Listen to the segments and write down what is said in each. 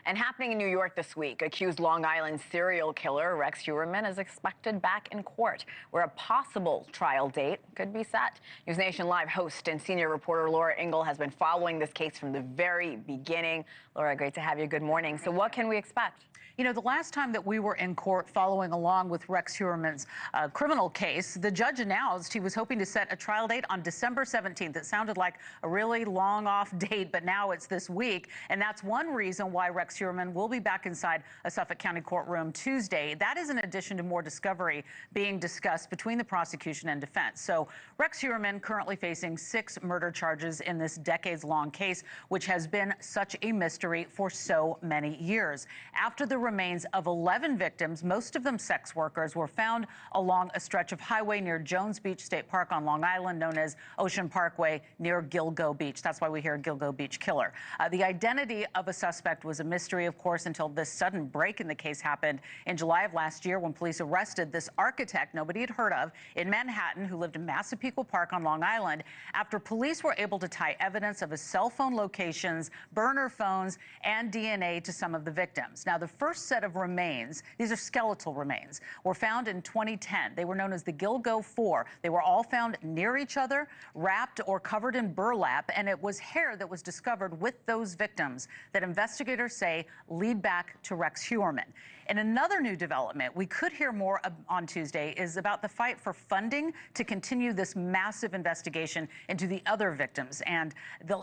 And happening in New York this week, accused Long Island serial killer Rex Heuermann is expected back in court, where a possible trial date could be set. NewsNation Live host and senior reporter Laura Ingle has been following this case from the very beginning. Laura, great to have you. Good morning. So what can we expect? You know, the last time that we were in court following along with Rex Heuermann's criminal case, the judge announced he was hoping to set a trial date on December 17th. It sounded like a really long off date, but now it's this week. And that's one reason why Rex Heuermann will be back inside a Suffolk County courtroom Tuesday. That is in addition to more discovery being discussed between the prosecution and defense. So Rex Heuermann currently facing 6 murder charges in this decades-long case, which has been such a mystery for so many years. After the remains of 11 victims, most of them sex workers, were found along a stretch of highway near Jones Beach State Park on Long Island, known as Ocean Parkway, near Gilgo Beach. That's why we hear Gilgo Beach killer. The identity of a suspect was a mystery, of course, until this sudden break in the case happened in July of last year when police arrested this architect nobody had heard of in Manhattan who lived in Massapequa Park on Long Island after police were able to tie evidence of his cell phone locations, burner phones, and DNA to some of the victims. Now, the first set of remains, these are skeletal remains, were found in 2010. They were known as the Gilgo 4. They were all found near each other, wrapped or covered in burlap, and it was hair that was discovered with those victims that investigators say lead back to Rex Heuermann. And another new development we could hear more on Tuesday is about the fight for funding to continue this massive investigation into the other victims. And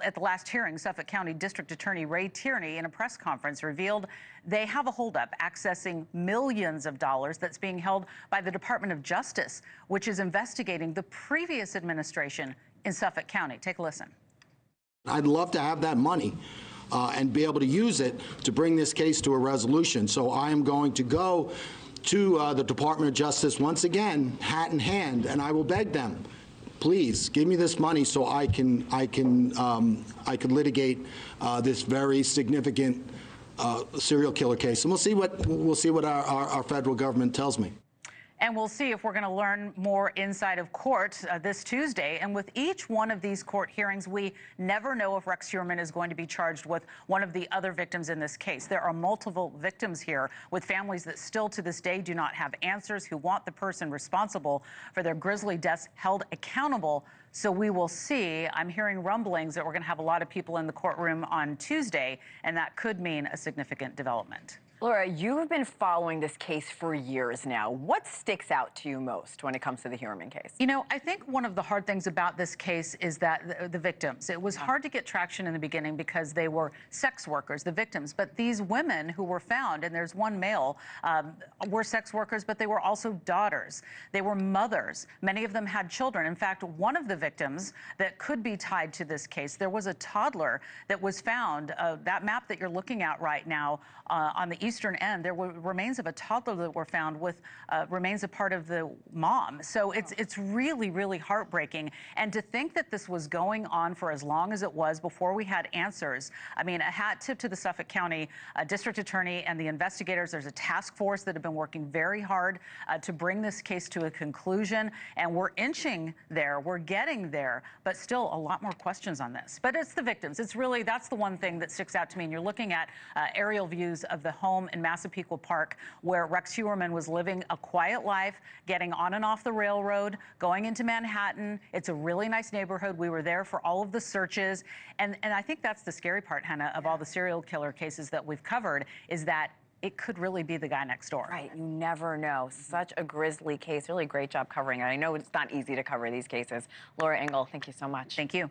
at the last hearing, Suffolk County District Attorney Ray Tierney, in a press conference, revealed they have a holdup accessing millions of dollars that's being held by the Department of Justice, which is investigating the previous administration in Suffolk County. Take a listen. I'd love to have that money and be able to use it to bring this case to a resolution. So I am going to go to the Department of Justice once again, hat in hand, and I will beg them, please give me this money so I can litigate this very significant serial killer case. And we'll see what our federal government tells me. And we'll see if we're going to learn more inside of court this Tuesday. And with each one of these court hearings, we never know if Rex Heuermann is going to be charged with one of the other victims in this case. There are multiple victims here with families that still to this day do not have answers, who want the person responsible for their grisly deaths held accountable. So we will see. I'm hearing rumblings that we're going to have a lot of people in the courtroom on Tuesday, and that could mean a significant development. Laura, you have been following this case for years now. What sticks out to you most when it comes to the Heuermann case? You know, I think one of the hard things about this case is that the victims, it was hard to get traction in the beginning because they were sex workers, the victims. But these women who were found, and there's one male, were sex workers, but they were also daughters. They were mothers. Many of them had children. In fact, one of the victims that could be tied to this case, there was a toddler that was found. That map that you're looking at right now on the eastern end, there were remains of a toddler that were found with remains of part of the mom. So it's really, really heartbreaking. And to think that this was going on for as long as it was before we had answers. I mean, a hat tip to the Suffolk County District Attorney and the investigators. There's a task force that have been working very hard to bring this case to a conclusion. And we're inching there. We're getting there. But still a lot more questions on this. But it's the victims. It's really, that's the one thing that sticks out to me. And you're looking at aerial views of the home in Massapequa Park where Rex Heuermann was living a quiet life, getting on and off the railroad, going into Manhattan. It's a really nice neighborhood. We were there for all of the searches. And I think that's the scary part, Hena, of all the serial killer cases that we've covered, is that it could really be the guy next door. Right, you never know. Such a grisly case. Really great job covering it. I know it's not easy to cover these cases. Laura Ingle, thank you so much. Thank you.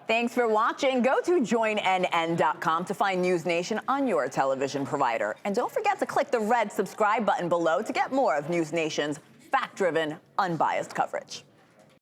Thanks for watching. Go to joinnn.com to find NewsNation on your television provider. And don't forget to click the red subscribe button below to get more of NewsNation's fact-driven, unbiased coverage.